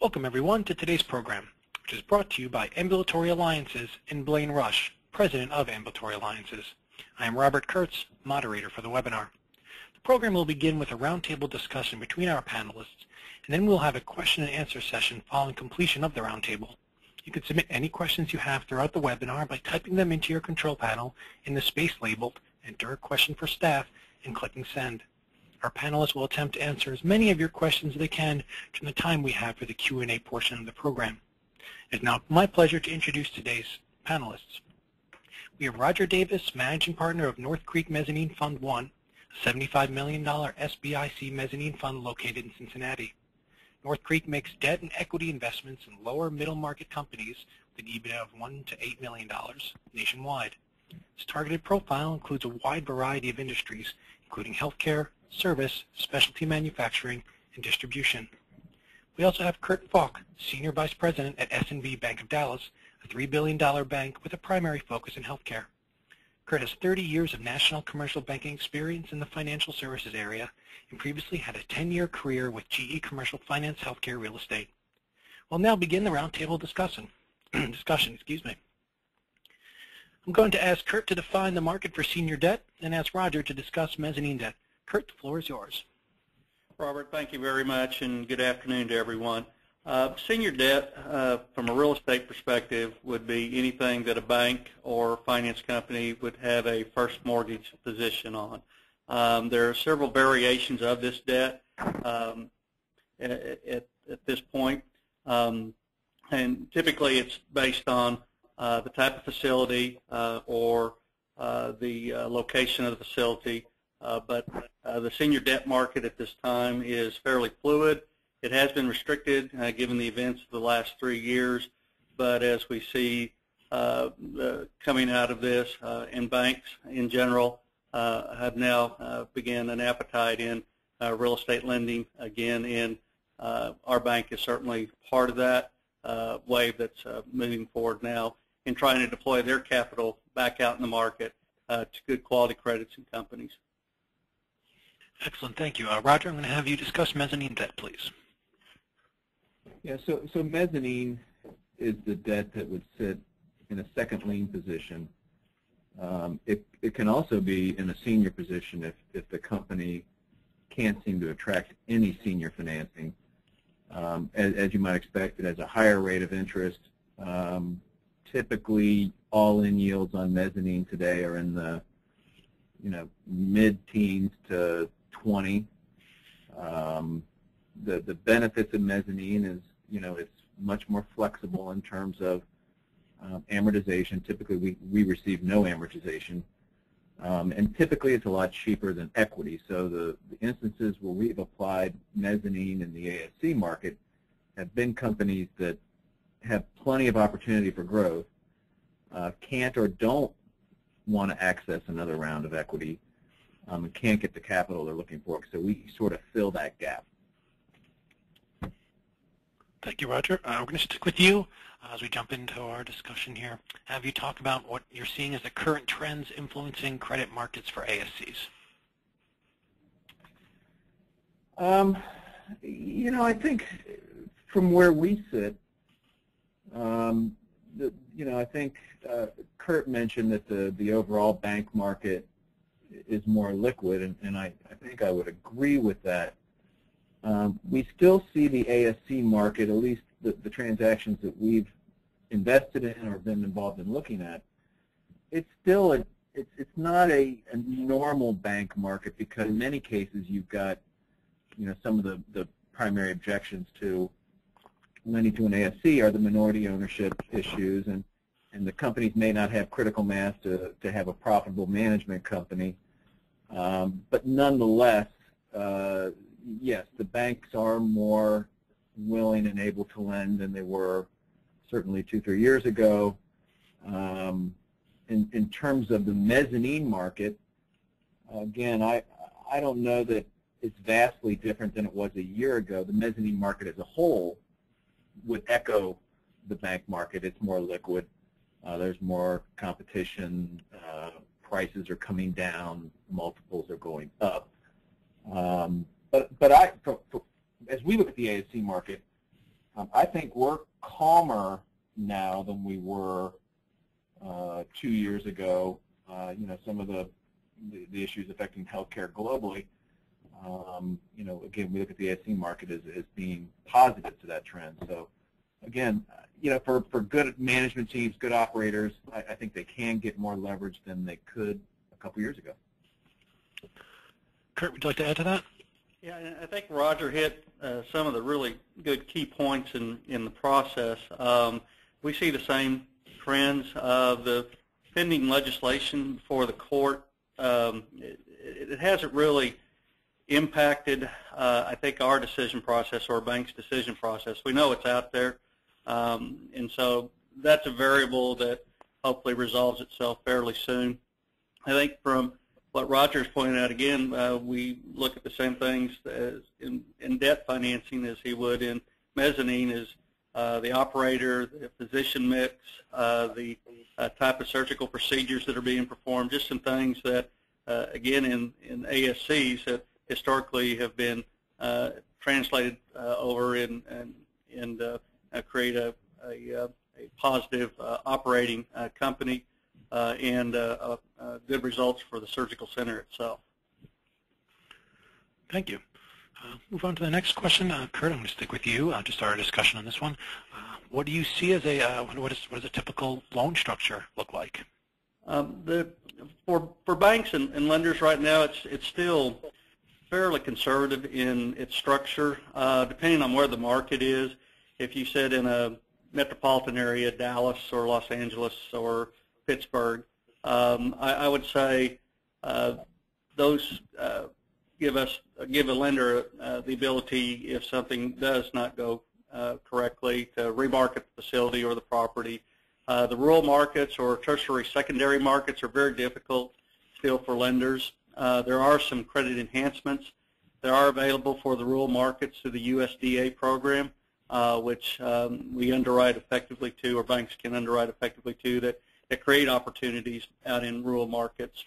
Welcome everyone to today's program, which is brought to you by Ambulatory Alliances and Blayne Rush, President of Ambulatory Alliances. I am Robert Kurtz, moderator for the webinar. The program will begin with a roundtable discussion between our panelists, and then we'll have a question and answer session following completion of the roundtable. You can submit any questions you have throughout the webinar by typing them into your control panel in the space labeled "Enter a question for staff" and clicking send. Our panelists will attempt to answer as many of your questions as they can during the time we have for the Q&A portion of the program. It's now my pleasure to introduce today's panelists. We have Rodger Davis, Managing Partner of Northcreek Mezzanine Fund 1, a $75 million SBIC mezzanine fund located in Cincinnati. Northcreek makes debt and equity investments in lower middle market companies with an EBITDA of $1 to $8 million nationwide. Its targeted profile includes a wide variety of industries, including healthcare, service, specialty manufacturing, and distribution. We also have Faulk, Senior Vice President at S&B Bank of Dallas, a $3 billion bank with a primary focus in healthcare. Kurt has 30 years of national commercial banking experience in the financial services area and previously had a 10-year career with GE Commercial Finance Healthcare Real Estate. We'll now begin the roundtable discussion. I'm going to ask Kurt to define the market for senior debt and ask Rodger to discuss mezzanine debt. Kurt, the floor is yours. Robert, thank you very much, and good afternoon to everyone. Senior debt, from a real estate perspective, would be anything that a bank or finance company would have a first mortgage position on. There are several variations of this debt at this point, and typically it's based on the type of facility or the location of the facility. But the senior debt market at this time is fairly fluid. It has been restricted given the events of the last 3 years, but as we see coming out of this, and banks in general have now begun an appetite in real estate lending again, and our bank is certainly part of that wave that's moving forward now in trying to deploy their capital back out in the market to good quality credits and companies. Excellent, thank you. Rodger, I'm going to have you discuss mezzanine debt, please. Yeah, so mezzanine is the debt that would sit in a second lien position. It can also be in a senior position if the company can't seem to attract any senior financing. As you might expect, it has a higher rate of interest. Typically, all-in yields on mezzanine today are in the mid-teens to 20. The benefits of mezzanine is it's much more flexible in terms of amortization. Typically we receive no amortization, and typically it's a lot cheaper than equity. So the instances where we've applied mezzanine in the ASC market have been companies that have plenty of opportunity for growth, can't or don't want to access another round of equity, and can't get the capital they're looking for. So we sort of fill that gap. Thank you, Rodger. We're going to stick with you as we jump into our discussion here. Have you talk about what you're seeing as the current trends influencing credit markets for ASCs? I think from where we sit, I think Kurt mentioned that the overall bank market is more liquid, and I think I would agree with that. We still see the ASC market, at least the transactions that we've invested in or been involved in looking at, it's still it's not a normal bank market, because in many cases you've got some of the primary objections to lending to an ASC are the minority ownership issues, and the companies may not have critical mass to have a profitable management company. But nonetheless, yes, the banks are more willing and able to lend than they were certainly 2-3 years ago. In terms of the mezzanine market, again, I don't know that it's vastly different than it was a year ago. The mezzanine market as a whole would echo the bank market. It's more liquid. There's more competition. Prices are coming down. Multiples are going up. But as we look at the ASC market, I think we're calmer now than we were 2 years ago. Some of the issues affecting healthcare globally, again, we look at the ASC market as being positive to that trend. So, again, for good management teams, good operators, I think they can get more leverage than they could a couple years ago. Kurt, would you like to add to that? Yeah, I think Rodger hit some of the really good key points in the process. We see the same trends of the pending legislation for the court. It hasn't really impacted, I think, our decision process or a bank's decision process. We know it's out there, and so that's a variable that hopefully resolves itself fairly soon. I think from what Rodger's pointed out again, we look at the same things as in debt financing as he would in mezzanine, is the operator, the physician mix, the type of surgical procedures that are being performed, just some things that, again, in ASCs that historically have been translated over and create a positive operating company and good results for the surgical center itself. Thank you. Move on to the next question. Kurt, I'm going to stick with you to start our discussion on this one. What do you see as what does a typical loan structure look like? For banks and lenders right now, it's still fairly conservative in its structure, depending on where the market is. If you said in a metropolitan area, Dallas or Los Angeles or Pittsburgh, I would say those give a lender the ability, if something does not go correctly, to remarket the facility or the property. The rural markets or tertiary secondary markets are very difficult still for lenders. There are some credit enhancements that are available for the rural markets through the USDA program, which we underwrite effectively to, or banks can underwrite effectively to, that create opportunities out in rural markets.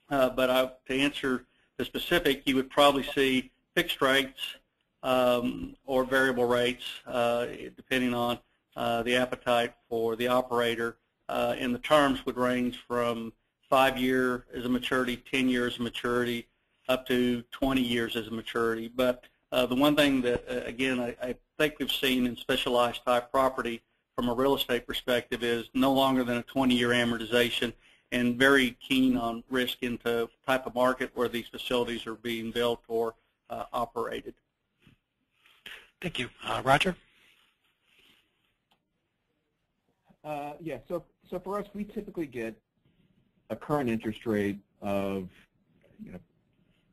But to answer the specific, you would probably see fixed rates or variable rates, depending on the appetite for the operator, and the terms would range from 5 years as a maturity, 10 years as a maturity, up to 20 years as a maturity. But the one thing that, again, I think we've seen in specialized type property from a real estate perspective is no longer than a 20-year amortization, and very keen on risk into type of market where these facilities are being built or operated. Thank you. Rodger? Yeah, so for us, we typically get a current interest rate of,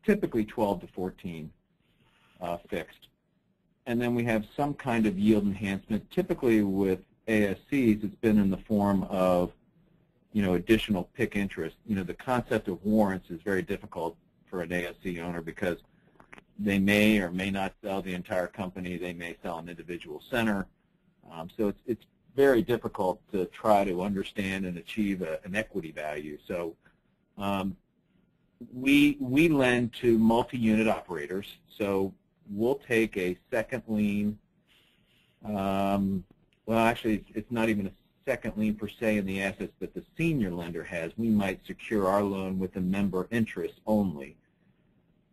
typically 12 to 14 fixed. And then we have some kind of yield enhancement. Typically with ASCs, it's been in the form of, additional PIK interest. The concept of warrants is very difficult for an ASC owner because they may or may not sell the entire company. They may sell an individual center. So it's very difficult to try to understand and achieve an equity value. So we lend to multi-unit operators. So we'll take a second lien. Well, actually, it's not even a second lien per se in the assets that the senior lender has. We might secure our loan with a member interest only.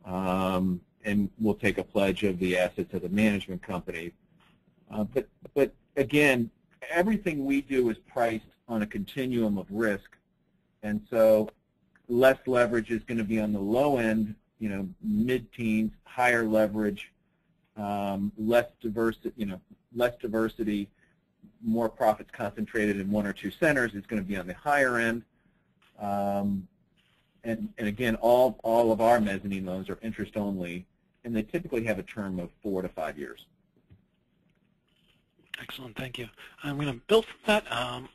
And we'll take a pledge of the assets of the management company. But again, everything we do is priced on a continuum of risk. And so less leverage is going to be on the low end, mid-teens, higher leverage, less diversity, more profits concentrated in one or two centers is going to be on the higher end. And again, all of our mezzanine loans are interest only, and they typically have a term of 4 to 5 years. Excellent, thank you. I'm going to build from that.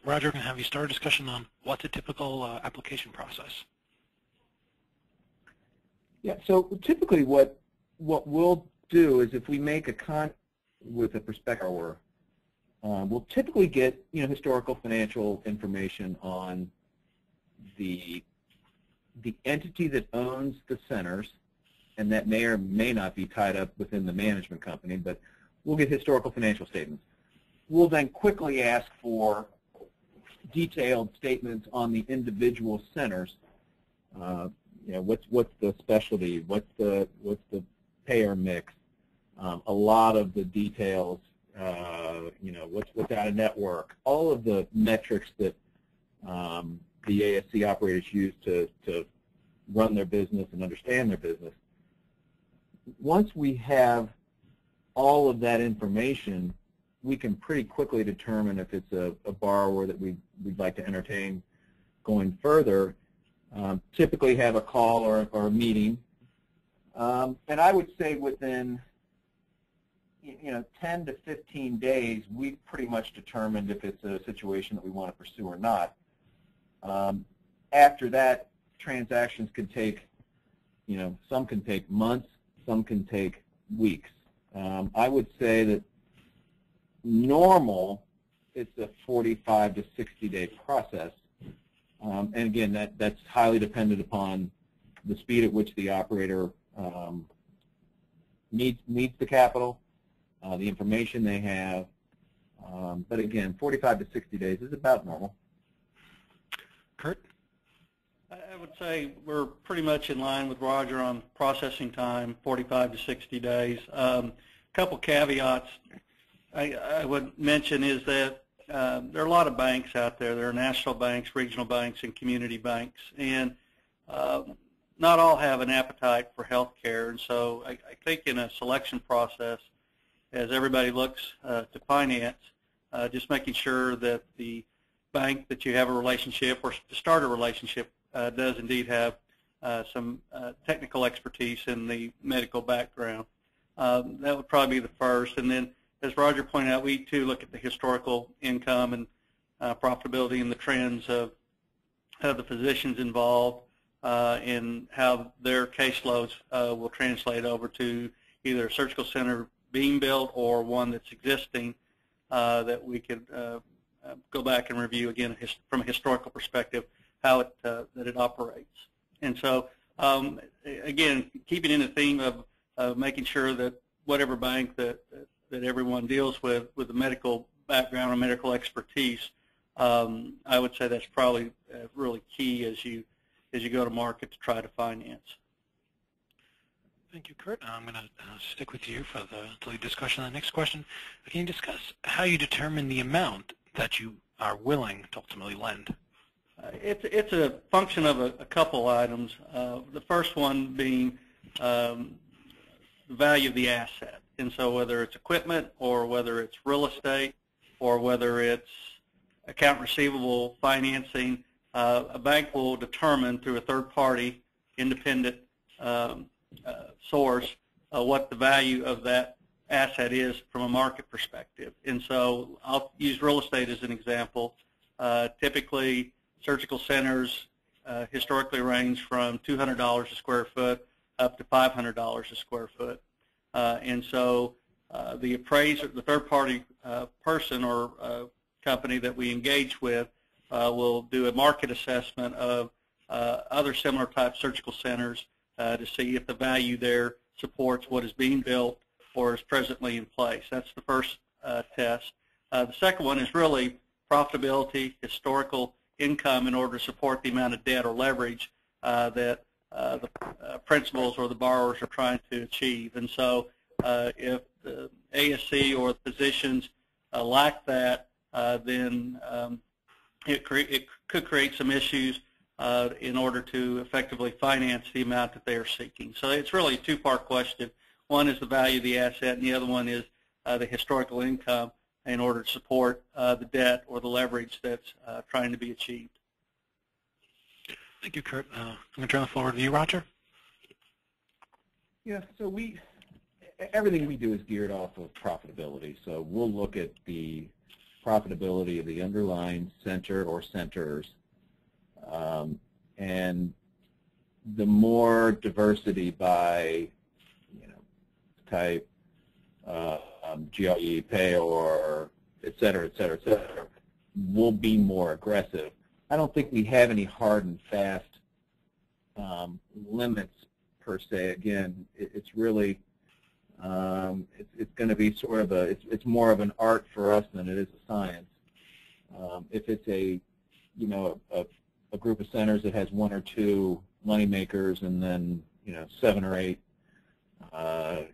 Rodger, I'm going to have you start a discussion on what's a typical application process. Yeah, so typically what we'll do is if we make a contract with a prospective borrower, we'll typically get historical financial information on the entity that owns the centers, and that may or may not be tied up within the management company, but we'll get historical financial statements. We'll then quickly ask for detailed statements on the individual centers. What's the specialty? What's the payer mix? A lot of the details. What's out of network? All of the metrics that the ASC operators use to run their business and understand their business. Once we have all of that information, we can pretty quickly determine if it's a borrower that we'd like to entertain going further. Typically have a call or a meeting. And I would say within 10 to 15 days, we've pretty much determined if it's a situation that we want to pursue or not. After that, transactions can take, some can take months, some can take weeks. I would say that normal, it's a 45 to 60-day process. And again, that's highly dependent upon the speed at which the operator needs the capital, the information they have. But again, 45 to 60 days is about normal. Kurt? I would say we're pretty much in line with Rodger on processing time, 45 to 60 days. A couple caveats I would mention is that there are a lot of banks out there. There are national banks, regional banks, and community banks, and not all have an appetite for health care. And so I think in a selection process, as everybody looks to finance, just making sure that the bank that you have a relationship or to start a relationship does indeed have some technical expertise in the medical background. That would probably be the first. And then, as Rodger pointed out, we too look at the historical income and profitability and the trends of the physicians involved and how their caseloads will translate over to either a surgical center being built or one that's existing that we could go back and review again from a historical perspective how that it operates. And so again, keeping in the theme of making sure that whatever bank that everyone deals with the medical background or medical expertise, I would say that's probably really key as you go to market to try to finance. Thank you, Kurt. I'm going to stick with you for the lead discussion on the next question. Can you discuss how you determine the amount that you are willing to ultimately lend? It's a function of a couple items. The first one being the value of the asset. And so whether it's equipment or whether it's real estate or whether it's account receivable financing, a bank will determine through a third-party independent source what the value of that asset is from a market perspective. And so I'll use real estate as an example. Typically, surgical centers historically range from $200 a square foot up to $500 a square foot. And so the appraiser, the third-party person or company that we engage with will do a market assessment of other similar type surgical centers to see if the value there supports what is being built or is presently in place. That's the first test. The second one is really profitability, historical income in order to support the amount of debt or leverage that the principals or the borrowers are trying to achieve. And so if the ASC or the physicians lack that, then it could create some issues in order to effectively finance the amount that they are seeking. So it's really a two-part question. One is the value of the asset, and the other one is the historical income in order to support the debt or the leverage that's trying to be achieved. Thank you, Kurt. I'm going to turn the floor over to you, Rodger. Yeah, so everything we do is geared off of profitability. So we'll look at the profitability of the underlying center or centers, and the more diversity by type, GLE, payor, et cetera, will be more aggressive. I don't think we have any hard and fast limits per se. Again, it's really It's going to be sort of it's more of an art for us than it is a science. If it's a group of centers that has 1 or 2 money makers and then 7 or 8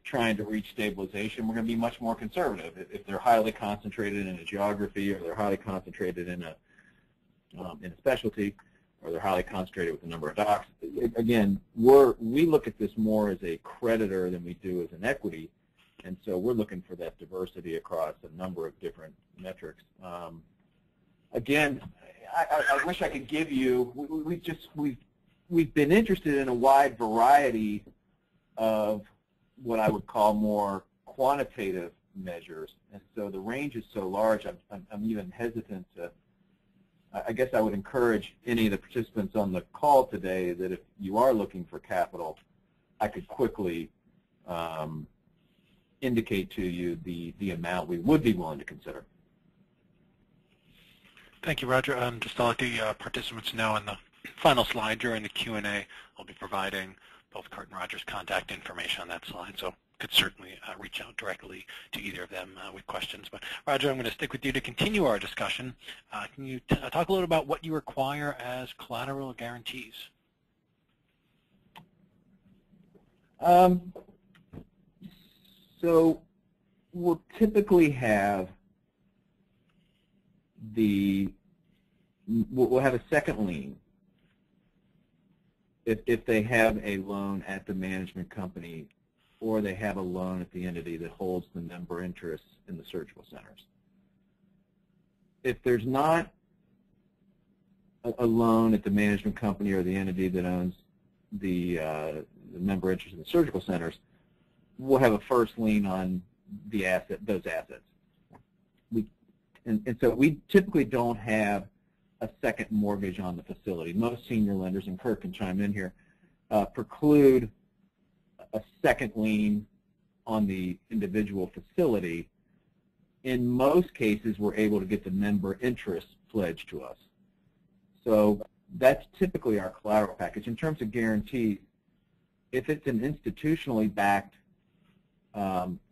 trying to reach stabilization, we're going to be much more conservative. If they're highly concentrated in a geography, or they're highly concentrated in a specialty, or they're highly concentrated with a number of docs, again, we look at this more as a creditor than we do as an equity, and so we're looking for that diversity across a number of different metrics. Again, I wish I could give you. We've been interested in a wide variety of what I would call more quantitative measures, and so the range is so large. I'm even hesitant to. I guess I would encourage any of the participants on the call today that if you are looking for capital, I could quickly indicate to you the amount we would be willing to consider. Thank you, Rodger. Just to let the participants know, in the final slide during the Q&A, I'll be providing both Kurt and Rodger's contact information on that slide, so could certainly reach out directly to either of them with questions. But Rodger, I'm going to stick with you to continue our discussion. Can you talk a little about what you require as collateral guarantees? So we'll typically have we'll have a second lien if they have a loan at the management company, or they have a loan at the entity that holds the member interests in the surgical centers. If there's not a loan at the management company or the entity that owns the member interest in the surgical centers, we'll have a first lien on those assets. And so we typically don't have a second mortgage on the facility. Most senior lenders, and Kurt can chime in here, preclude a second lien on the individual facility. In most cases, we're able to get the member interest pledged to us. So that's typically our collateral package. In terms of guarantees, if it's an institutionally backed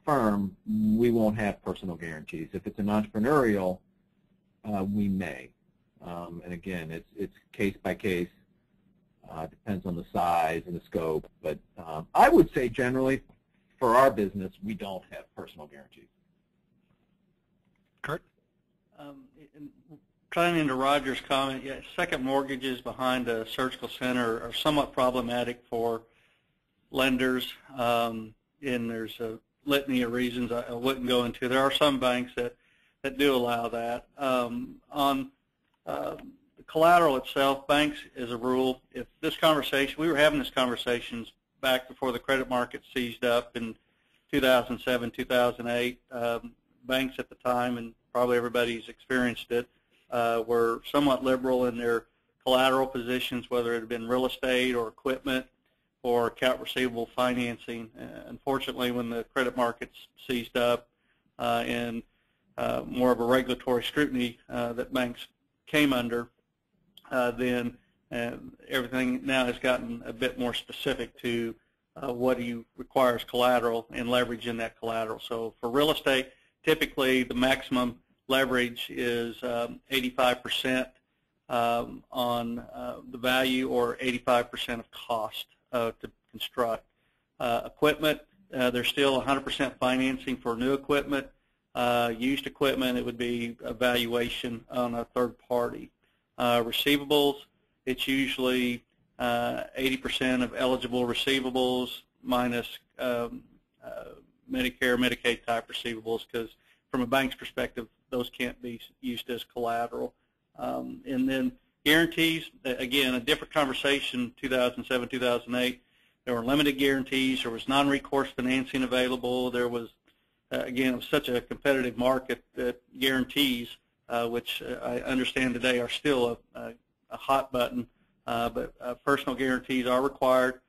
firm, we won't have personal guarantees. If it's an entrepreneurial, we may. And again, it's case by case. Depends on the size and the scope. But I would say generally, for our business, we don't have personal guarantees. Kurt? Tying into Rodger's comment, yeah, second mortgages behind a surgical center are somewhat problematic for lenders, and there's a litany of reasons I wouldn't go into. There are some banks that do allow that. On the collateral itself, banks, as a rule, if this conversation, we were having these conversations back before the credit market seized up in 2007, 2008. Banks at the time, and probably everybody's experienced it, were somewhat liberal in their collateral positions, whether it had been real estate or equipment or account receivable financing. Unfortunately, when the credit markets seized up and more of a regulatory scrutiny that banks came under, then everything now has gotten a bit more specific to what do you require as collateral and leverage in that collateral. So for real estate, typically the maximum leverage is 85% on the value, or 85% of cost to construct. Equipment, there's still 100% financing for new equipment. Used equipment, it would be a valuation on a third party. Receivables, it's usually 80% of eligible receivables minus Medicare, Medicaid type receivables, because from a bank's perspective, those can't be used as collateral. And then guarantees, again, a different conversation, 2007, 2008. There were limited guarantees. There was non-recourse financing available. There was, again, it was such a competitive market that guarantees, which I understand today are still a hot button, but personal guarantees are required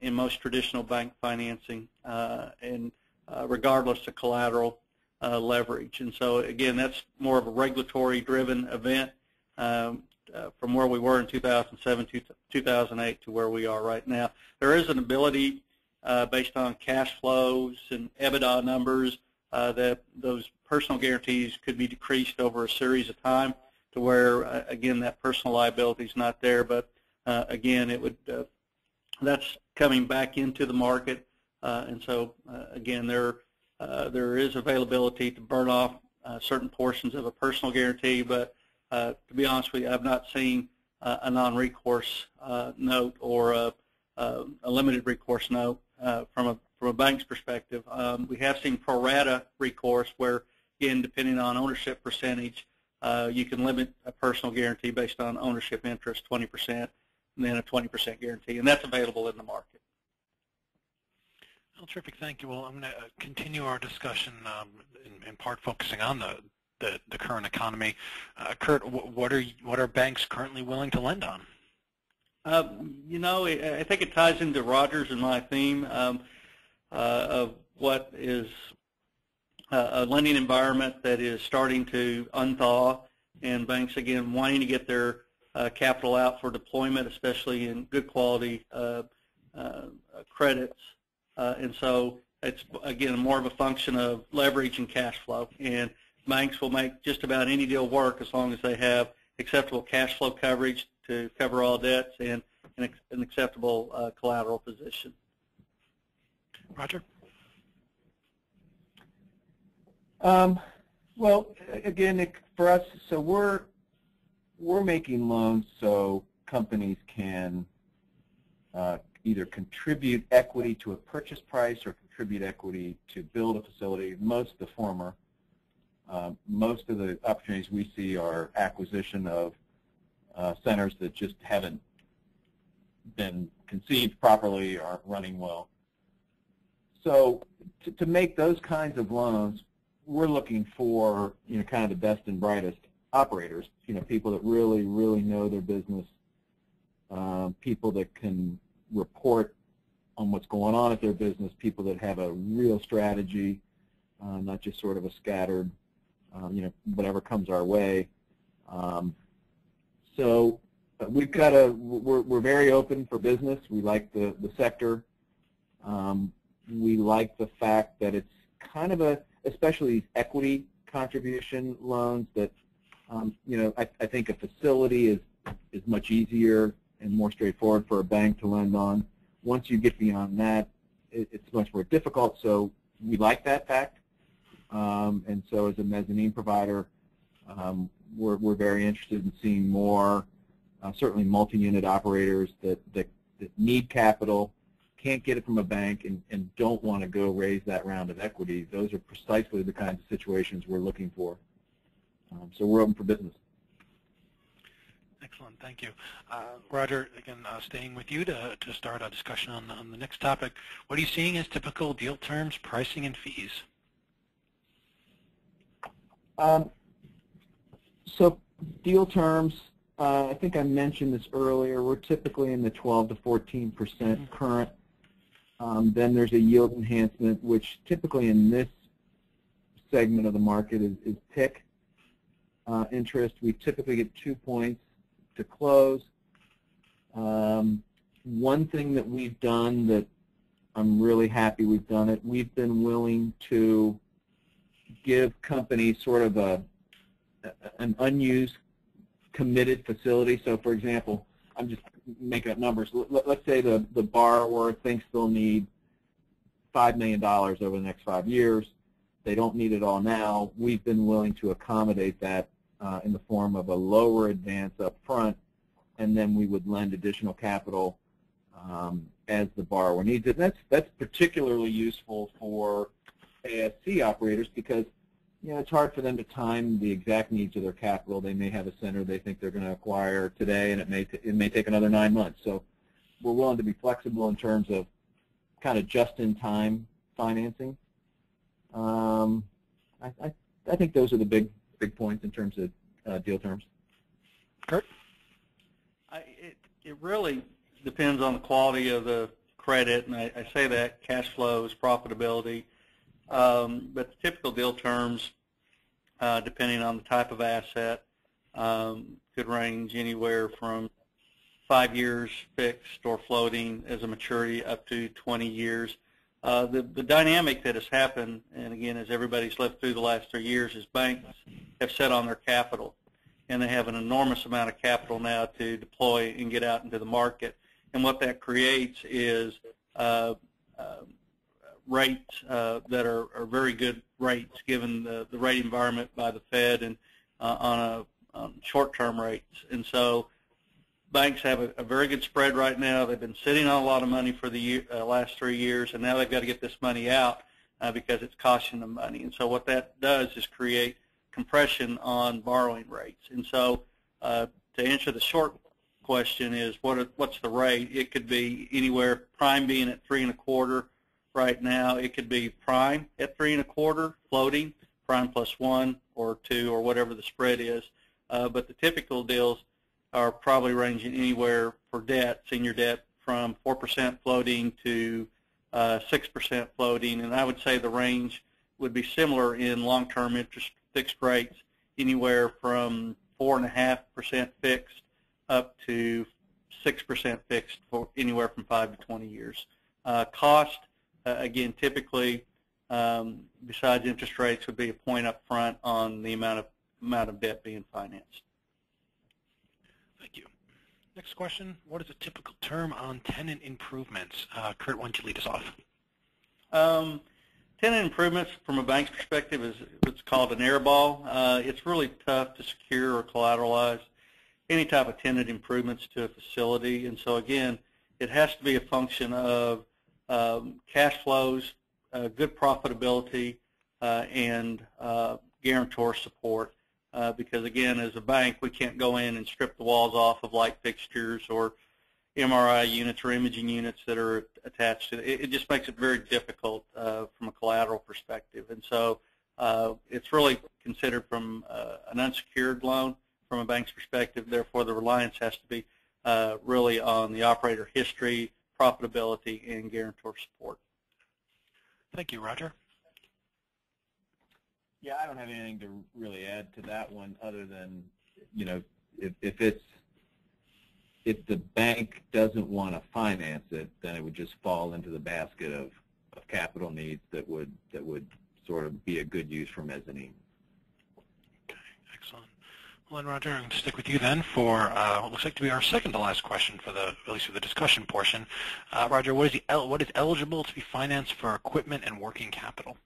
in most traditional bank financing, and regardless of collateral leverage. And so, again, that's more of a regulatory-driven event from where we were in 2007 to 2008 to where we are right now. There is an ability based on cash flows and EBITDA numbers, that those personal guarantees could be decreased over a series of time to where, again, that personal liability is not there. But again, it would that's coming back into the market, and so again, there is availability to burn off certain portions of a personal guarantee. But to be honest with you, I've not seen a non-recourse note or a limited recourse note from a bank's perspective. We have seen pro rata recourse where, again, depending on ownership percentage, you can limit a personal guarantee based on ownership interest, 20%, and then a 20% guarantee, and that's available in the market. Well, terrific. Thank you. Well, I'm going to continue our discussion in part focusing on the current economy. Kurt, what are banks currently willing to lend on? You know, I think it ties into Rodger's and my theme of what is a lending environment that is starting to unthaw, and banks, again, wanting to get their capital out for deployment, especially in good quality credits. And so it's, again, more of a function of leverage and cash flow. And banks will make just about any deal work as long as they have acceptable cash flow coverage to cover all debts and an acceptable collateral position. Rodger? Well, again, for us, so we're making loans so companies can either contribute equity to a purchase price or contribute equity to build a facility. Most of the former. Most of the opportunities we see are acquisition of centers that just haven't been conceived properly, aren't running well. So to make those kinds of loans, we're looking for, you know, kind of the best and brightest operators, you know, people that really, really know their business, people that can report on what's going on at their business, people that have a real strategy, not just sort of a scattered, you know, whatever comes our way. So we've got we're very open for business. We like the sector. We like the fact that it's kind of especially equity contribution loans that, you know, I think a facility is much easier and more straightforward for a bank to lend on. Once you get beyond that, it's much more difficult. So we like that fact. And so as a mezzanine provider, we're very interested in seeing more, certainly multi-unit operators that need capital, can't get it from a bank, and don't want to go raise that round of equity. Those are precisely the kinds of situations we're looking for. So we're open for business. Excellent, thank you. Rodger, again, staying with you to start a discussion on the next topic. What are you seeing as typical deal terms, pricing, and fees? So deal terms, I think I mentioned this earlier, we're typically in the 12 to 14% current. Then there's a yield enhancement, which typically in this segment of the market is PIK interest. We typically get 2 points to close. One thing that we've done that I'm really happy we've done it, we've been willing to give companies sort of an unused committed facility. So for example, I'm just making up numbers. Let's say the borrower thinks they'll need $5 million over the next 5 years. They don't need it all now. We've been willing to accommodate that in the form of a lower advance up front, and then we would lend additional capital as the borrower needs it. And that's particularly useful for ASC operators because, you know, it's hard for them to time the exact needs of their capital. They may have a center they think they're going to acquire today, and it may take another 9 months. So we're willing to be flexible in terms of kind of just-in-time financing. I think those are the big points in terms of deal terms. Kurt? It really depends on the quality of the credit, and I say that cash flows, profitability. But the typical deal terms, depending on the type of asset, could range anywhere from 5 years fixed or floating as a maturity up to 20 years. The dynamic that has happened, and again, as everybody's lived through the last 3 years, is banks have set on their capital, and they have an enormous amount of capital now to deploy and get out into the market. And what that creates is rates that are very good rates given the rate environment by the Fed and on short-term rates. And so banks have a very good spread right now. They've been sitting on a lot of money for the last 3 years, and now they've got to get this money out because it's costing them money. And so what that does is create compression on borrowing rates. And so to answer the short question is what's the rate? It could be anywhere, prime being at 3 1/4 right now. It could be prime at 3 1/4, floating, prime plus 1 or 2 or whatever the spread is. But the typical deals are probably ranging anywhere for debt, senior debt, from 4% floating to 6% floating. And I would say the range would be similar in long-term interest fixed rates, anywhere from 4.5% fixed up to 6% fixed for anywhere from 5 to 20 years. Cost, again, typically, besides interest rates, would be a point up front on the amount of debt being financed. Thank you. Next question, what is a typical term on tenant improvements? Kurt, why don't you lead us off? Tenant improvements, from a bank's perspective, is what's called an airball. It's really tough to secure or collateralize any type of tenant improvements to a facility. And so, again, it has to be a function of cash flows, good profitability, and guarantor support. Because, again, as a bank, we can't go in and strip the walls off of light fixtures or MRI units or imaging units that are attached to it. It just makes it very difficult from a collateral perspective. And so it's really considered from an unsecured loan from a bank's perspective. Therefore, the reliance has to be really on the operator history, profitability, and guarantor support. Thank you, Rodger. Yeah, I don't have anything to really add to that one other than, you know, if the bank doesn't want to finance it, then it would just fall into the basket of capital needs that would sort of be a good use for mezzanine. Okay, excellent. Well, then, Rodger, I'm going to stick with you then for what looks like to be our second to last question for at least for the discussion portion. Rodger, what is eligible to be financed for equipment and working capital?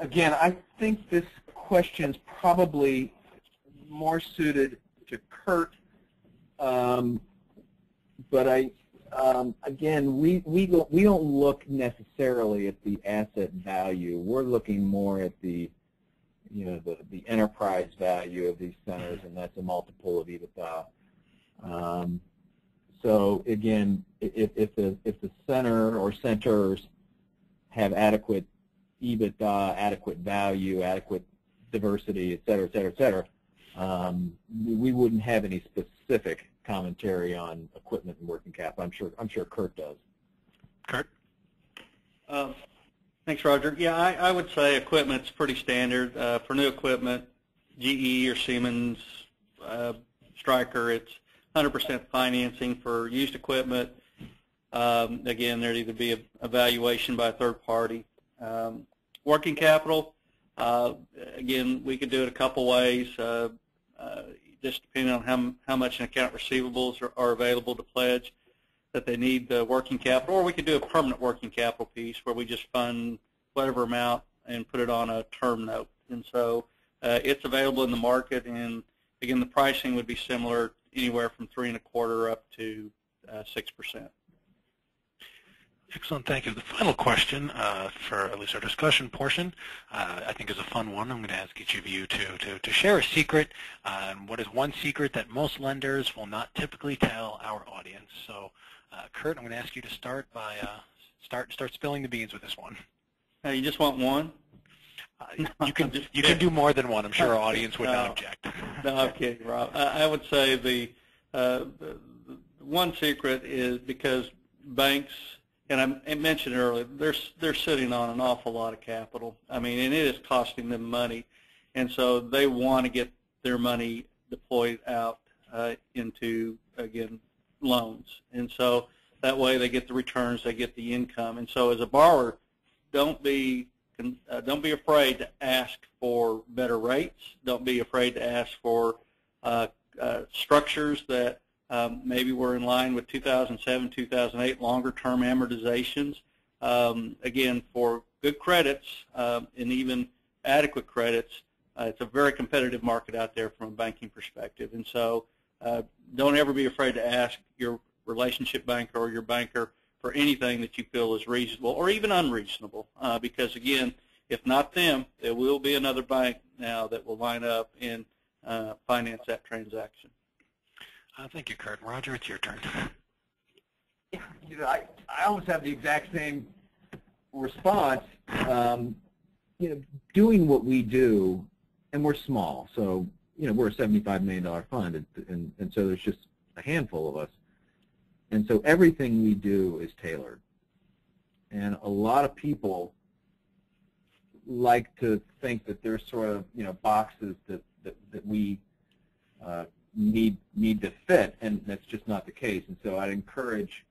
Again, I think this question is probably more suited to Kurt, but again, we don't look necessarily at the asset value. We're looking more at the enterprise value of these centers, and that's a multiple of EBITDA. So again, if the center or centers have adequate EBITDA, adequate value, adequate diversity, et cetera, et cetera, et cetera, we wouldn't have any specific commentary on equipment and working capital. I'm sure Kurt does. Kurt? Thanks, Rodger. Yeah, I would say equipment's pretty standard. For new equipment, GE or Siemens, Stryker, it's 100% financing. For used equipment, again, there'd either be a valuation by a third party. Working capital, again, we could do it a couple ways, just depending on how much in account receivables are available to pledge that they need the working capital, or we could do a permanent working capital piece where we just fund whatever amount and put it on a term note. And so it's available in the market, and again, the pricing would be similar, anywhere from 3 1/4 up to 6%. Excellent, thank you. The final question for at least our discussion portion, I think is a fun one. I'm going to ask each of you to share a secret. What is one secret that most lenders will not typically tell our audience? So, Kurt, I'm going to ask you to start by start spilling the beans with this one. You just want one? You can do more than one. I'm sure our audience would not object. No, I'm kidding, Rob. I would say the one secret is because banks, and I mentioned earlier, they're sitting on an awful lot of capital. I mean, and it is costing them money, and so they want to get their money deployed out into, again, loans. And so that way they get the returns, they get the income. And so as a borrower, don't be afraid to ask for better rates. Don't be afraid to ask for structures that maybe were in line with 2007, 2008 longer-term amortizations. Again, for good credits and even adequate credits, it's a very competitive market out there from a banking perspective. And so don't ever be afraid to ask your relationship banker or your banker for anything that you feel is reasonable or even unreasonable, because, again, if not them, there will be another bank now that will line up and finance that transaction. Thank you, Kurt. Rodger, it's your turn. Yeah, I almost have the exact same response. Doing what we do, and we're small, so we're a $75 million fund, and so there's just a handful of us, and so everything we do is tailored. And a lot of people like to think that there's sort of boxes that we need to fit, and that's just not the case. And so I'd encourage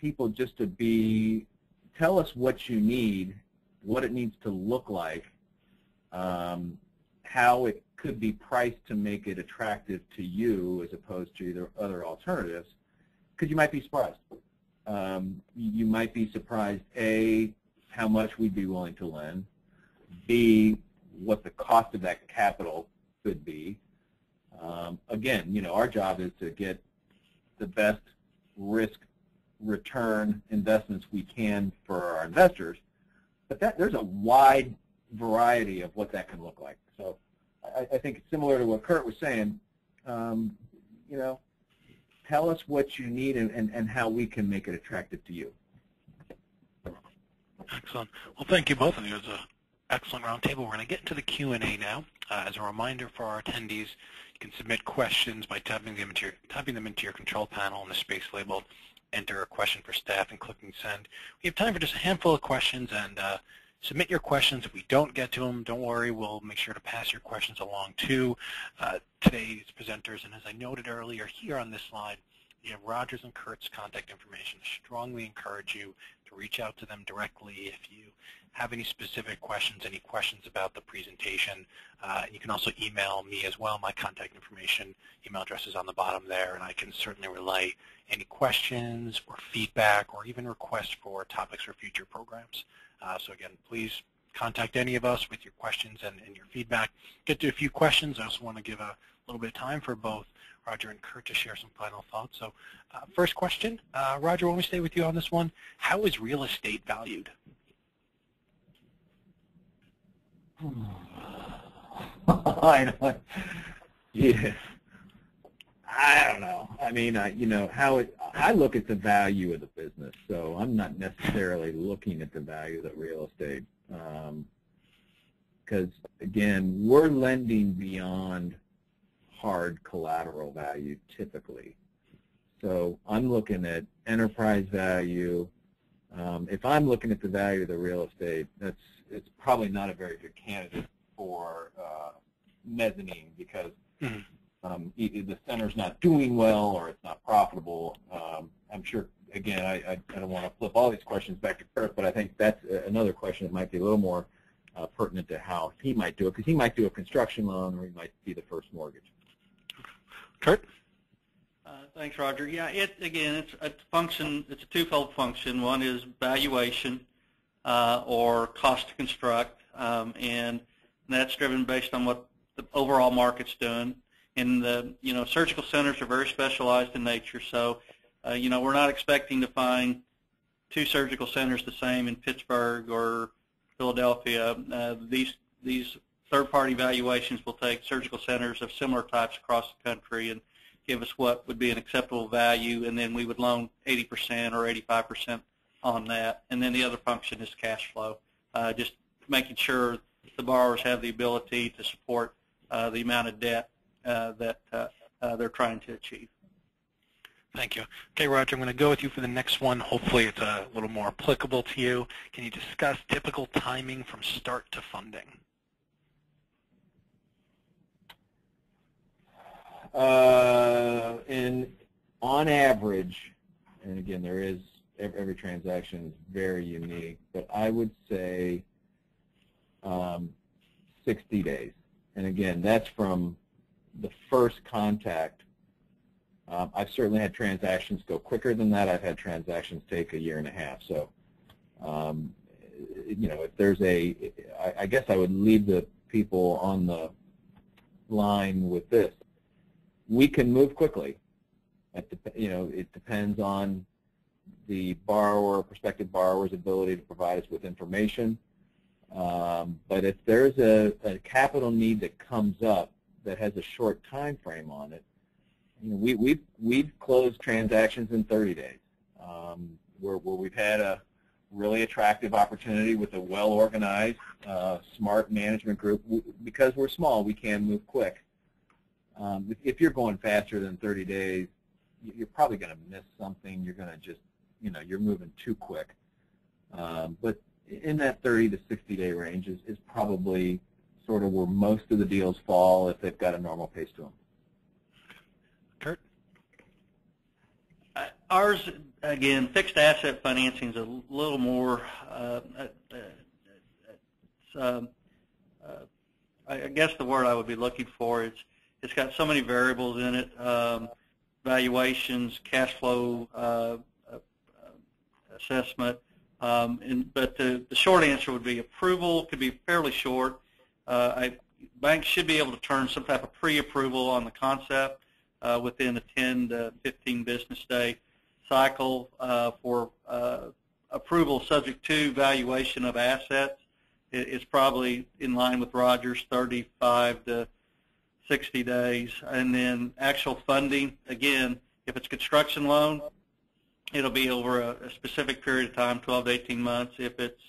people just to tell us what you need, what it needs to look like, how it could be priced to make it attractive to you as opposed to either other alternatives, because you might be surprised. You might be surprised, A, how much we'd be willing to lend, B, what the cost of that capital could be. Again, our job is to get the best risk-return investments we can for our investors, but there's a wide variety of what that can look like. So I think it's similar to what Kurt was saying. Tell us what you need and how we can make it attractive to you. Excellent. Well, thank you both of you. It was an excellent roundtable. We're going to get into the Q&A now. As a reminder for our attendees, you can submit questions by typing them into your control panel in the space labeled "Enter a question for staff" and clicking send. We have time for just a handful of questions, and submit your questions. If we don't get to them, don't worry. We'll make sure to pass your questions along to today's presenters. And as I noted earlier, here on this slide, you have Rodger's and Kurt's contact information. I strongly encourage you to reach out to them directly if you have any specific questions, any questions about the presentation. You can also email me as well. My contact information, email address is on the bottom there, and I can certainly relay any questions or feedback or even requests for topics for future programs. So again, please contact any of us with your questions and your feedback. Get to a few questions. I also want to give a little bit of time for both Rodger and Kurt to share some final thoughts. So first question, Rodger, why don't we stay with you on this one? How is real estate valued? I don't know. I mean, I look at the value of the business, so I'm not necessarily looking at the value of the real estate, because again, we're lending beyond hard collateral value typically. So I'm looking at enterprise value. If I'm looking at the value of the real estate, it's probably not a very good candidate for mezzanine, because either the center's not doing well or it's not profitable. I'm sure, again, I don't want to flip all these questions back to Kurt, but I think that's another question that might be a little more pertinent to how he might do it, because he might do a construction loan or he might be the first mortgage. Kurt? Thanks, Rodger. Yeah, again, it's a function. It's a twofold function. One is valuation or cost to construct, and that's driven based on what the overall market's doing. And the surgical centers are very specialized in nature, so we're not expecting to find two surgical centers the same in Pittsburgh or Philadelphia. These third-party valuations will take surgical centers of similar types across the country and give us what would be an acceptable value, and then we would loan 80% or 85% on that. And then the other function is cash flow, just making sure the borrowers have the ability to support the amount of debt that they're trying to achieve. Thank you. Okay, Rodger, I'm going to go with you for the next one. Hopefully it's a little more applicable to you. Can you discuss typical timing from start to funding? And on average, and again, there is every transaction is very unique, but I would say 60 days. And again, that's from the first contact. I've certainly had transactions go quicker than that. I've had transactions take a year and a half. So, you know, if there's I guess I would leave the people on the line with this. We can move quickly. You know, it depends on the borrower, prospective borrower's ability to provide us with information. But if there's a capital need that comes up that has a short time frame on it, you know, we've closed transactions in 30 days, where we've had a really attractive opportunity with a well-organized, smart management group. Because we're small, we can move quick. If you're going faster than 30 days, you're probably going to miss something. You're going to just, you know, you're moving too quick. But in that 30 to 60-day range is probably sort of where most of the deals fall if they've got a normal pace to them. Kurt? Ours, again, fixed asset financing is a little more, I guess the word I would be looking for is it's got so many variables in it, valuations, cash flow assessment, but the short answer would be approval could be fairly short. Banks should be able to turn some type of pre-approval on the concept within a 10 to 15 business day cycle for approval subject to valuation of assets. It's probably in line with Rodger's 35 to 60 days. And then actual funding, again, if it's a construction loan, it'll be over a specific period of time, 12 to 18 months. If it's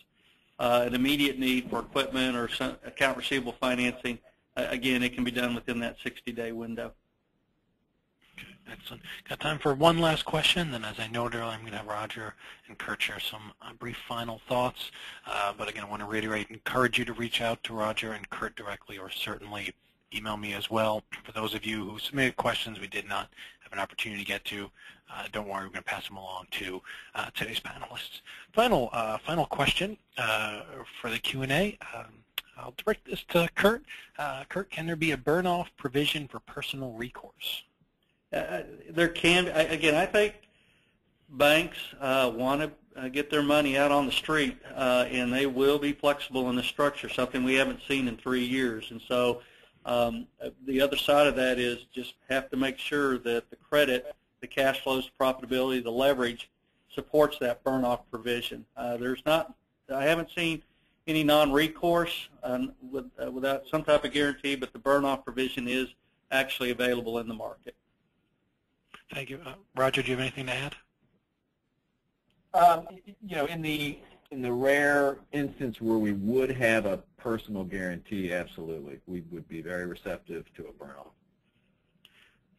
an immediate need for equipment or some account receivable financing, again, it can be done within that 60-day window. Excellent. Got time for one last question. Then, as I noted earlier, I'm going to have Rodger and Kurt share some brief final thoughts. But again, I want to reiterate, encourage you to reach out to Rodger and Kurt directly, or certainly email me as well. For those of you who submitted questions we did not have an opportunity to get to, don't worry, we're going to pass them along to today's panelists. Final question for the Q&A. I'll direct this to Kurt. Kurt, can there be a burn-off provision for personal recourse? There can. Again, I think banks want to get their money out on the street, and they will be flexible in the structure, something we haven't seen in 3 years. And so the other side of that is just have to make sure that the credit, the cash flows, profitability, the leverage supports that burn-off provision. I haven't seen any non-recourse without some type of guarantee, but the burn-off provision is actually available in the market. Thank you. Rodger, do you have anything to add? You know, in the rare instance where we would have a personal guarantee, absolutely, we would be very receptive to a burn-off.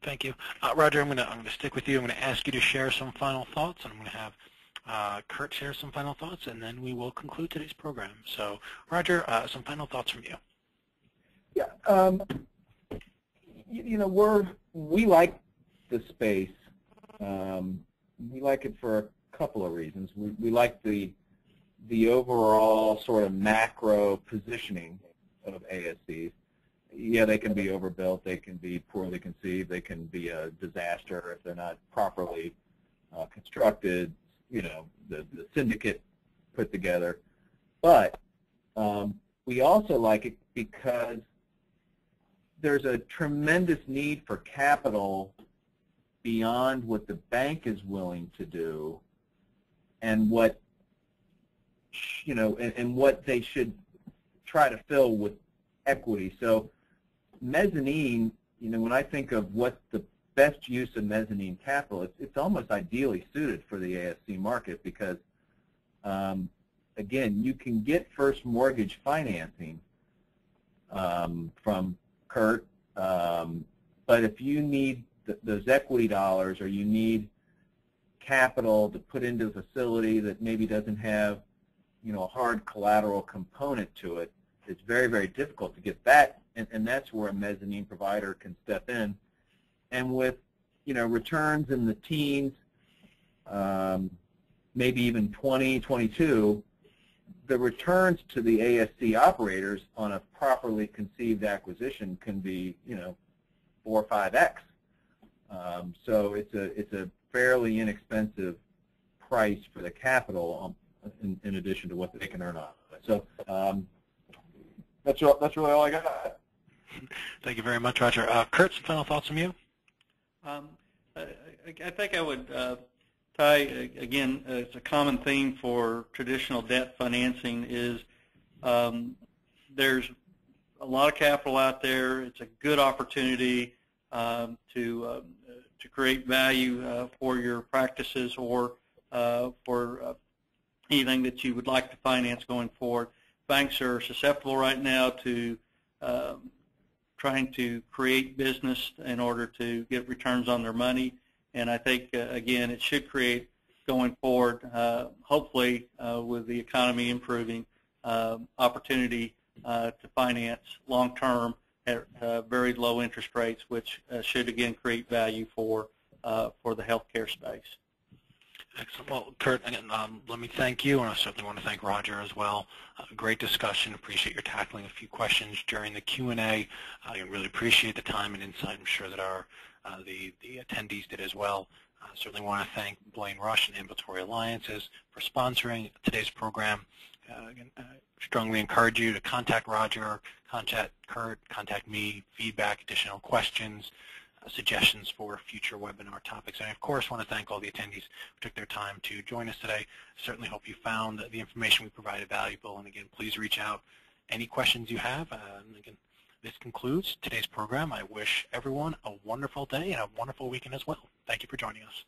Thank you. Rodger, I'm going to stick with you. I'm going to ask you to share some final thoughts, and I'm going to have Kurt share some final thoughts, and then we will conclude today's program. So, Rodger, some final thoughts from you. Yeah. You know, we like the space. We like it for a couple of reasons. We like the overall sort of macro positioning of ASCs. Yeah, they can be overbuilt, they can be poorly conceived, they can be a disaster if they're not properly constructed, you know, the syndicate put together. But we also like it because there's a tremendous need for capital beyond what the bank is willing to do, and what, you know, and what they should try to fill with equity. So mezzanine, you know, when I think of what the best use of mezzanine capital, it's almost ideally suited for the ASC market because, again, you can get first mortgage financing from Kurt, but if you need those equity dollars, or you need capital to put into a facility that maybe doesn't have, you know, a hard collateral component to it, it's very, very difficult to get that, and that's where a mezzanine provider can step in and with returns in the teens, maybe even 20, 22, the returns to the ASC operators on a properly conceived acquisition can be 4 or 5x. So it's a fairly inexpensive price for the capital in addition to what they can earn on it. So that's really all I got. Thank you very much, Rodger. Kurtz, some final thoughts from you? I think I would tie, again, it's a common theme for traditional debt financing is there's a lot of capital out there. It's a good opportunity to create value for your practices or for anything that you would like to finance going forward. Banks are susceptible right now to trying to create business in order to get returns on their money. And I think, again, it should create, going forward, hopefully with the economy improving, opportunity to finance long-term at very low interest rates, which should, again, create value for the healthcare space. Excellent. Well, Kurt, again, let me thank you, and I certainly want to thank Rodger as well. Great discussion. Appreciate your tackling a few questions during the Q&A. I really appreciate the time and insight. I'm sure that the attendees did as well. Certainly want to thank Blayne Rush and Ambulatory Alliances for sponsoring today's program. Again, I strongly encourage you to contact Rodger, contact Kurt, contact me, feedback, additional questions, suggestions for future webinar topics. And I, of course, want to thank all the attendees who took their time to join us today. Certainly hope you found the information we provided valuable. And again, please reach out any questions you have. And again, this concludes today's program. I wish everyone a wonderful day and a wonderful weekend as well. Thank you for joining us.